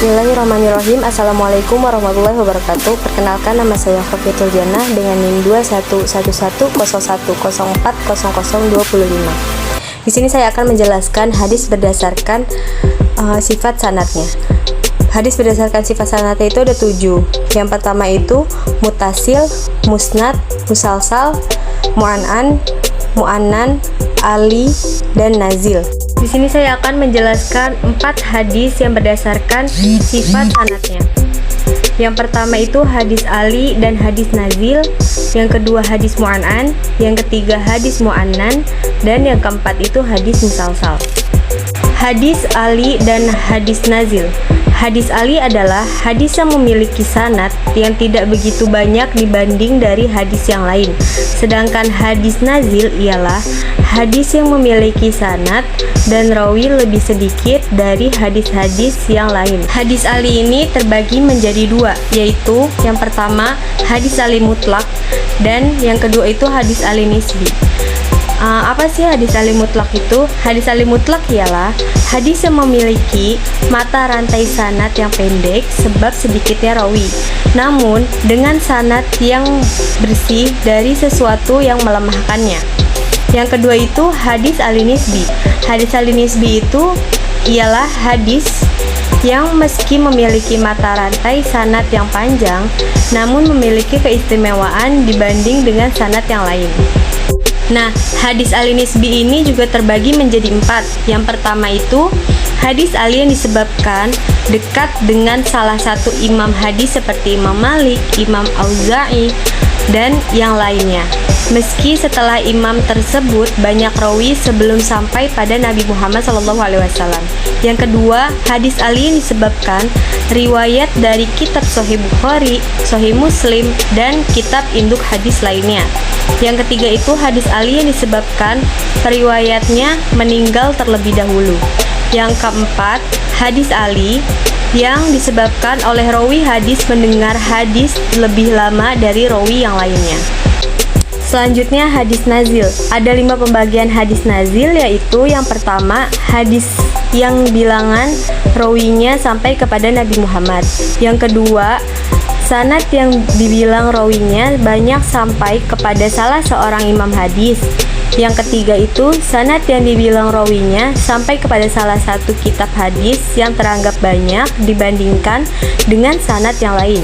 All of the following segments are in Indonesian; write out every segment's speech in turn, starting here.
Bismillahirrahmanirrahim. Assalamualaikum warahmatullahi wabarakatuh. Perkenalkan, nama saya Khofiatul Jannah dengan NIM 211110404025. Di sini saya akan menjelaskan hadis berdasarkan sifat sanadnya. Hadis berdasarkan sifat sanadnya itu ada 7. Yang pertama itu mutasil, musnad, musalsal, mu'an'an, mu'annan, ali, dan nazil. Di sini saya akan menjelaskan 4 hadis yang berdasarkan sifat sanadnya. Yang pertama itu hadis ali dan hadis nazil, yang kedua hadis mu'an'an, yang ketiga hadis mu'annan, dan yang keempat itu hadis musalsal. Hadis ali dan hadis nazil. Hadis ali adalah hadis yang memiliki sanad yang tidak begitu banyak dibanding dari hadis yang lain. Sedangkan hadis nazil ialah hadis yang memiliki sanad dan rawi lebih sedikit dari hadis-hadis yang lain. Hadis ali ini terbagi menjadi 2, yaitu yang pertama hadis ali mutlak dan yang kedua itu hadis ali nisbi. Apa sih hadis ali mutlak itu? Hadis ali mutlak ialah hadis yang memiliki mata rantai sanad yang pendek sebab sedikitnya rawi, namun dengan sanad yang bersih dari sesuatu yang melemahkannya. Yang kedua itu hadis ali nisbi. Hadis ali nisbi itu ialah hadis yang meski memiliki mata rantai sanad yang panjang, namun memiliki keistimewaan dibanding dengan sanad yang lain. Nah, hadis ali nisbi ini juga terbagi menjadi 4. Yang pertama itu hadis ali yang disebabkan dekat dengan salah satu imam hadis seperti Imam Malik, Imam Auza'i, dan yang lainnya. Meski setelah imam tersebut banyak rawi sebelum sampai pada Nabi Muhammad SAW. Yang kedua, hadis ali yang disebabkan riwayat dari kitab Sahih Bukhari, Sahih Muslim, dan kitab induk hadis lainnya. Yang ketiga itu hadis ali yang disebabkan periwayatnya meninggal terlebih dahulu. Yang keempat, hadis ali yang disebabkan oleh rawi hadis mendengar hadis lebih lama dari rawi yang lainnya. Selanjutnya hadis nazil. Ada 5 pembagian hadis nazil, yaitu yang pertama hadis yang bilangan rawinya sampai kepada Nabi Muhammad. Yang kedua, sanad yang dibilang rawinya banyak sampai kepada salah seorang imam hadis. Yang ketiga itu sanad yang dibilang rawinya sampai kepada salah satu kitab hadis yang teranggap banyak dibandingkan dengan sanad yang lain.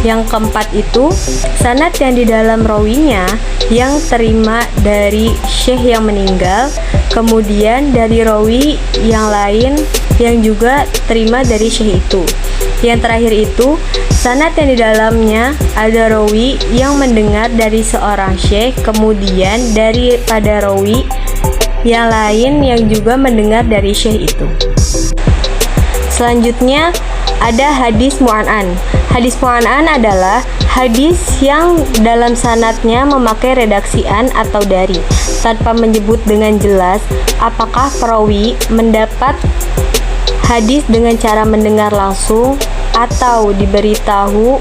Yang keempat itu sanad yang di dalam rawinya yang terima dari syekh yang meninggal, kemudian dari rawi yang lain yang juga terima dari syekh itu. Yang terakhir itu sanad yang di dalamnya ada rawi yang mendengar dari seorang syekh, kemudian daripada rawi yang lain yang juga mendengar dari syekh itu. Selanjutnya ada hadis mu'an'an. Hadis mu'an'an adalah hadis yang dalam sanadnya memakai redaksi an atau dari, tanpa menyebut dengan jelas apakah perawi mendapat hadis dengan cara mendengar langsung atau diberitahu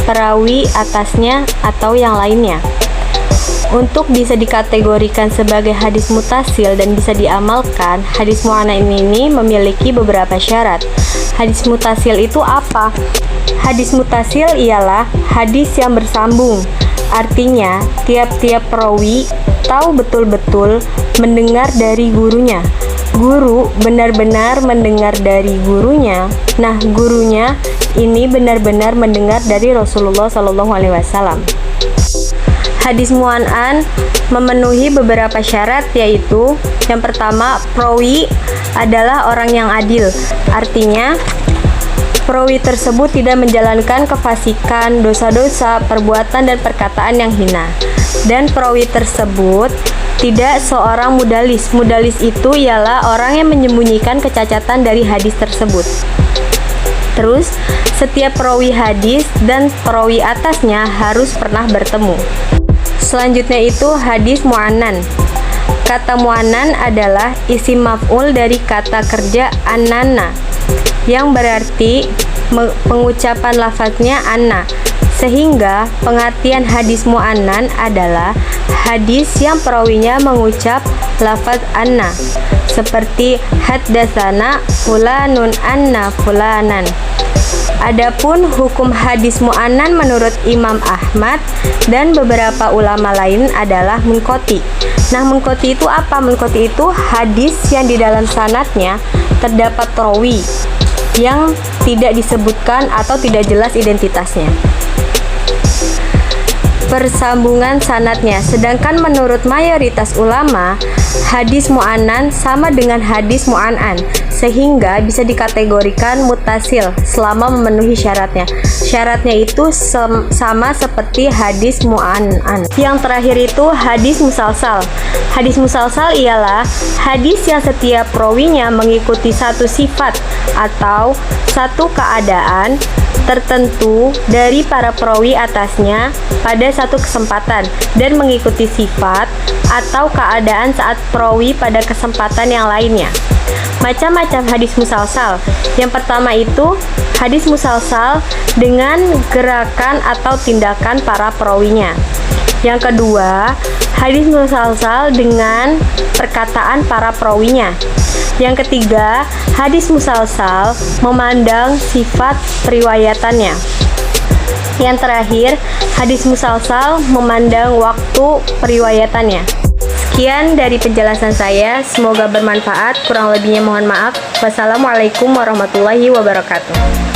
perawi atasnya atau yang lainnya. Untuk bisa dikategorikan sebagai hadis mutasil dan bisa diamalkan, hadis mu'an'an ini memiliki beberapa syarat. Hadis mutasil itu apa? Hadis mutasil ialah hadis yang bersambung. Artinya, tiap-tiap perawi tahu betul-betul mendengar dari gurunya. Guru benar-benar mendengar dari gurunya. Nah, gurunya ini benar-benar mendengar dari Rasulullah SAW. Hadis mu'an'an memenuhi beberapa syarat, yaitu yang pertama, perawi adalah orang yang adil. Artinya, perawi tersebut tidak menjalankan kefasikan, dosa-dosa, perbuatan dan perkataan yang hina. Dan perawi tersebut tidak seorang mudalis. Mudalis itu ialah orang yang menyembunyikan kecacatan dari hadis tersebut. Terus, setiap perawi hadis dan perawi atasnya harus pernah bertemu. Selanjutnya itu hadis mu'annan. Kata mu'annan adalah isim maf'ul dari kata kerja anana, yang berarti pengucapan lafaznya anna. Sehingga pengertian hadis mu'annan adalah hadis yang perawinya mengucap lafaz anna, seperti haddatsana fulanun anna fulanan. Adapun hukum hadis mu'annan menurut Imam Ahmad dan beberapa ulama lain adalah munqati. Nah, munqati itu apa? Munqati itu hadis yang di dalam sanadnya terdapat rawi yang tidak disebutkan atau tidak jelas identitasnya, persambungan sanadnya. Sedangkan menurut mayoritas ulama, hadis mu'annan sama dengan hadis mu'an'an, sehingga bisa dikategorikan muttasil selama memenuhi syaratnya. Syaratnya itu sama seperti hadis mu'an'an. Yang terakhir itu hadis musalsal. Hadis musalsal ialah hadis yang setiap perawinya mengikuti satu sifat atau satu keadaan tertentu dari para perawi atasnya pada satu kesempatan dan mengikuti sifat atau keadaan saat perawi pada kesempatan yang lainnya. Macam-macam hadis musalsal. Yang pertama itu hadis musalsal dengan gerakan atau tindakan para perawinya. Yang kedua, hadis musalsal dengan perkataan para perawinya. Yang ketiga, hadis musalsal memandang sifat periwayatannya. Yang terakhir, hadis musalsal memandang waktu periwayatannya. Sekian dari penjelasan saya, semoga bermanfaat. Kurang lebihnya mohon maaf. Wassalamualaikum warahmatullahi wabarakatuh.